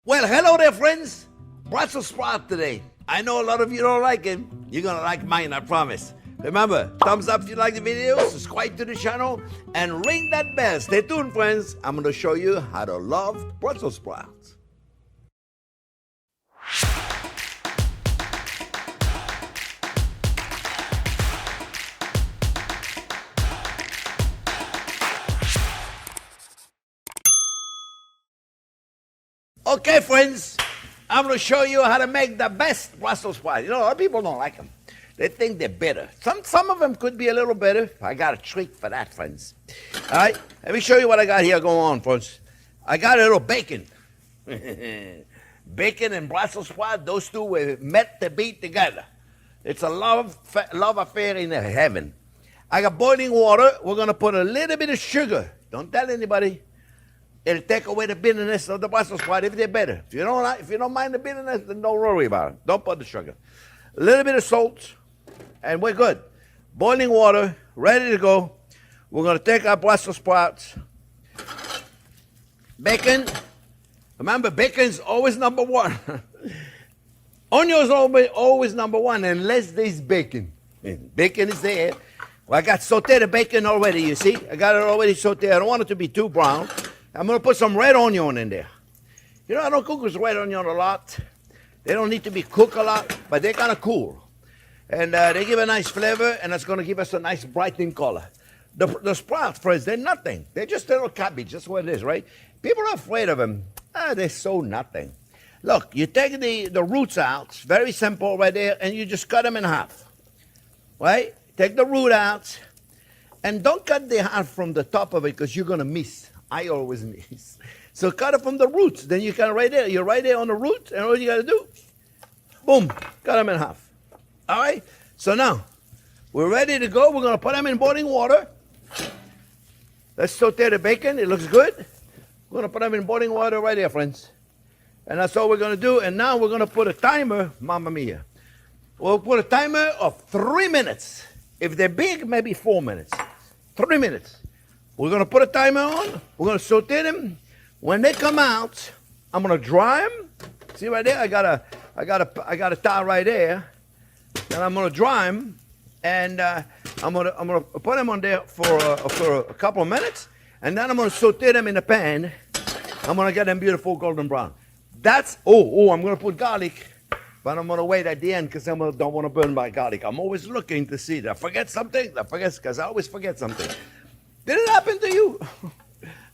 Well, hello there, friends. Brussels sprout today. I know a lot of you don't like it. You're going to like mine, I promise. Remember, thumbs up if you like the video, subscribe to the channel, and ring that bell. Stay tuned, friends. I'm going to show you how to love Brussels sprouts. Okay, friends, I'm going to show you how to make the best Brussels sprouts. You know, a lot of people don't like them. They think they're bitter. Some of them could be a little bitter. I got a treat for that, friends. All right, let me show you what I got here going on, friends. I got a little bacon. Bacon and Brussels sprouts, those two were meant to be together. It's a love affair in heaven. I got boiling water. We're going to put a little bit of sugar. Don't tell anybody. It'll take away the bitterness of the Brussels sprout if they're bitter. If you don't mind the bitterness, then don't worry about it. Don't put the sugar. A little bit of salt, and we're good. Boiling water, ready to go. We're going to take our Brussels sprouts. Bacon. Remember, bacon's always number one. Onions always number one, unless there's bacon. Bacon is there. Well, I got sauteed bacon already, you see. I got it already sauteed. I don't want it to be too brown. I'm going to put some red onion in there. You know, I don't cook with red onion a lot. They don't need to be cooked a lot, but they're kind of cool. And they give a nice flavor, and it's going to give us a nice brightening color. The sprouts, friends, they're nothing. They're just a little cabbage, just what it is, right? People are afraid of them. They're so nothing. Look, you take the roots out, very simple right there, and you just cut them in half, right? Take the root out, and don't cut the half from the top of it because you're going to miss. I always miss. So cut it from the roots. Then you can right there. You're right there on the root, and all you got to do, boom, cut them in half. All right? So now, we're ready to go. We're going to put them in boiling water. Let's saute the bacon. It looks good. We're going to put them in boiling water right there, friends. And that's all we're going to do. And now we're going to put a timer. Mamma mia. We'll put a timer of 3 minutes. If they're big, maybe 4 minutes. 3 minutes. We're going to put a timer on. We're going to saute them. When they come out, I'm going to dry them. See right there? I got a towel right there. And I'm going to dry them. And I'm going to put them on there for a couple of minutes. And then I'm going to saute them in the pan. I'm going to get them beautiful golden brown. I'm going to put garlic. But I'm going to wait at the end because I don't want to burn my garlic. I'm always looking to see. Did I forget something? Because I always forget something. Did it happen to you?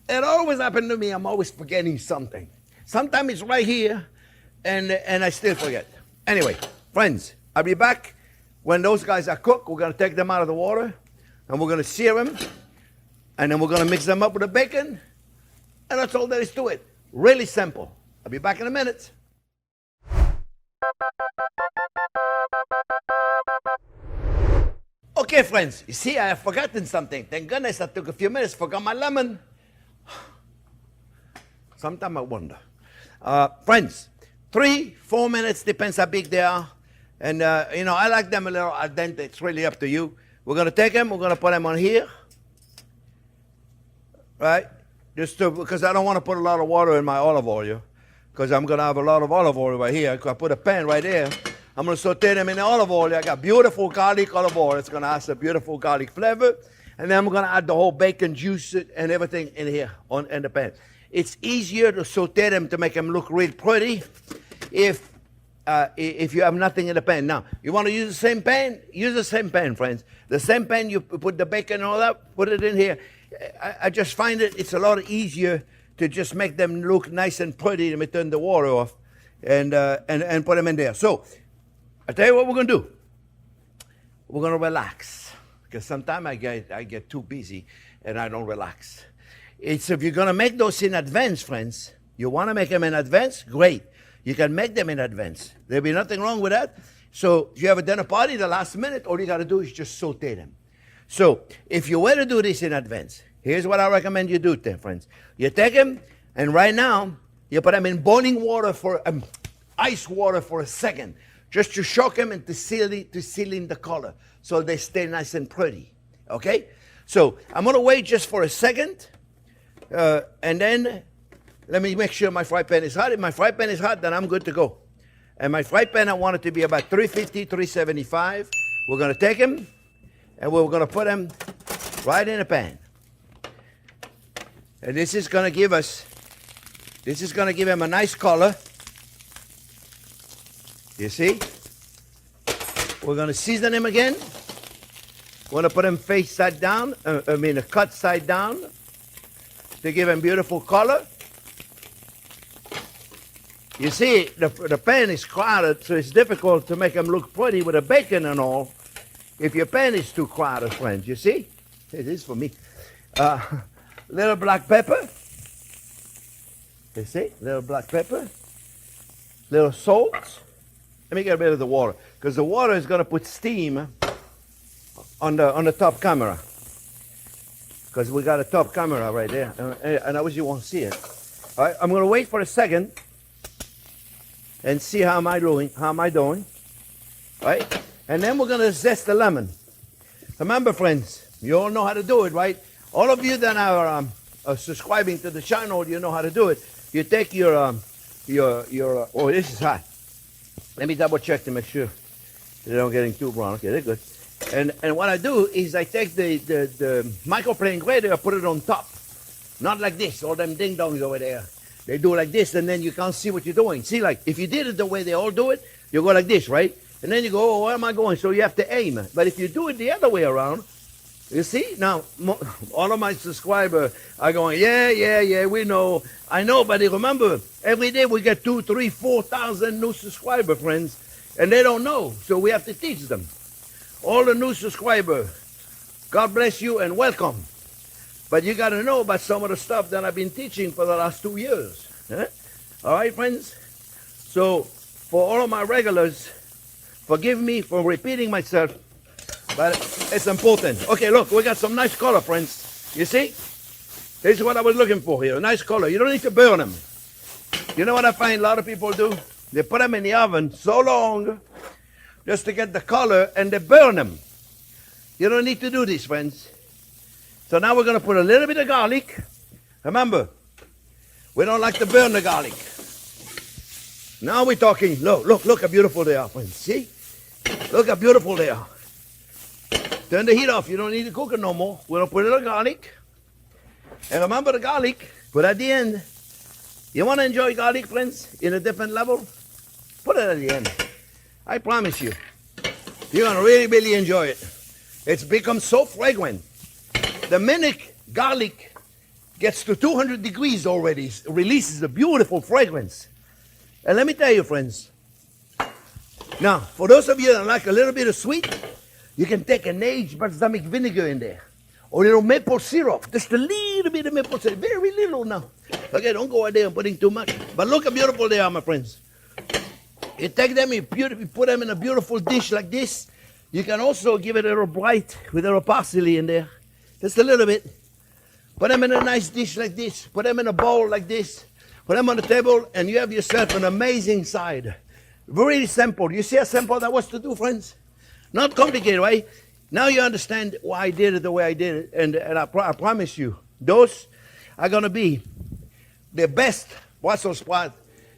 It always happened to me. I'm always forgetting something. Sometimes it's right here, and I still forget. Anyway, friends, I'll be back when those guys are cooked. We're going to take them out of the water, and we're going to sear them, and then we're going to mix them up with the bacon, and that's all there is to it. Really simple. I'll be back in a minute. Okay, friends, you see, I have forgotten something. Thank goodness I took a few minutes, forgot my lemon. Sometimes I wonder. Friends, 3-4 minutes, depends how big they are. And, I like them a little al dente. It's really up to you. We're going to take them. We're going to put them on here. Right? Because I don't want to put a lot of water in my olive oil. Because I'm going to have a lot of olive oil right here. I put a pan right there. I'm going to saute them in the olive oil. I got beautiful garlic olive oil. It's going to have some beautiful garlic flavor. And then I'm going to add the whole bacon juice and everything in here in the pan. It's easier to saute them to make them look real pretty if you have nothing in the pan. Now, you want to use the same pan? Use the same pan, friends. The same pan, you put the bacon and all that, put it in here. I just find it's a lot easier to just make them look nice and pretty. Let me turn the water off and put them in there. So, I tell you what we're going to do. We're going to relax. Because sometimes I get too busy and I don't relax. If you're going to make those in advance, friends, you want to make them in advance? Great. You can make them in advance. There'll be nothing wrong with that. So if you have a dinner party the last minute, all you got to do is just saute them. So if you were to do this in advance, here's what I recommend you do then, friends. You take them, and right now, you put them in boiling water ice water for a second. Just to shock them and to seal in the color so they stay nice and pretty. Okay? So I'm going to wait just for a second. And then let me make sure my fry pan is hot. If my fry pan is hot, then I'm good to go. And my fry pan, I want it to be about 350, 375. We're going to take them, and we're going to put them right in the pan. And this is going to give him a nice color. You see? We're going to season him again. We're going to put him face side down, cut side down to give him beautiful color. You see, the pan is crowded, so it's difficult to make them look pretty with the bacon and all if your pan is too crowded, friends. You see? It is for me. Little black pepper. You see? Little black pepper. Little salt. Let me get rid of the water, because the water is going to put steam on the top camera. Because we got a top camera right there, and I wish you won't see it. All right, I'm going to wait for a second and see how am I doing. Right? And then we're going to zest the lemon. Remember, friends, you all know how to do it, right? All of you that are subscribing to the channel, you know how to do it. You take your oh, this is hot. Let me double check to make sure they don't getting too brown. Okay, they're good. And what I do is I take the microplane grater, I put it on top. Not like this, all them ding-dongs over there. They do like this, and then you can't see what you're doing. See, like, if you did it the way they all do it, you go like this, right? And then you go, oh, where am I going? So you have to aim. But if you do it the other way around, you see? Now, all of my subscribers are going, yeah, we know. I know, but remember, every day we get 2,000, 3,000, 4,000 new subscriber friends, and they don't know. So we have to teach them. All the new subscribers, God bless you and welcome. But you got to know about some of the stuff that I've been teaching for the last 2 years. All right, friends? So, for all of my regulars, forgive me for repeating myself, but it's important. Okay, look, we got some nice color, friends. You see? This is what I was looking for here, a nice color. You don't need to burn them. You know what I find a lot of people do? They put them in the oven so long just to get the color, and they burn them. You don't need to do this, friends. So now we're going to put a little bit of garlic. Remember, we don't like to burn the garlic. Now we're talking, look how beautiful they are, friends. See? Look how beautiful they are. Turn the heat off. You don't need to cook it no more. We're going to put a little garlic. And remember the garlic, put at the end. You want to enjoy garlic, friends, in a different level? Put it at the end. I promise you, you're going to really, really enjoy it. It's become so fragrant. The minute garlic gets to 200 degrees already, it releases a beautiful fragrance. And let me tell you, friends, now, for those of you that like a little bit of sweet, you can take an aged balsamic vinegar in there, or a little maple syrup, just a little bit of maple syrup, very little now. Okay, don't go out there and putting too much. But look how beautiful they are, my friends. You take them, you put them in a beautiful dish like this. You can also give it a little bright with a little parsley in there. Just a little bit. Put them in a nice dish like this. Put them in a bowl like this. Put them on the table, and you have yourself an amazing side. Very simple. You see how simple that was to do, friends? Not complicated, right? Now you understand why I did it the way I did it. And I promise you, those are going to be the best Brussels sprout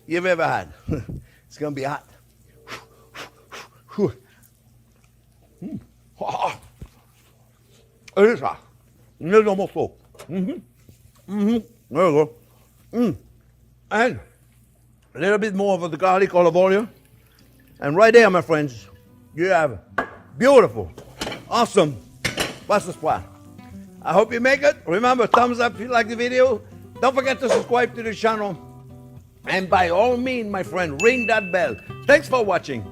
you've ever had. It's going to be hot. It is hot. There's almost full. There you go. And a little bit more of the garlic olive oil. And right there, my friends, you have beautiful, awesome Brussels sprout. I hope you make it. Remember, thumbs up if you like the video. Don't forget to subscribe to the channel. And by all means, my friend, ring that bell. Thanks for watching.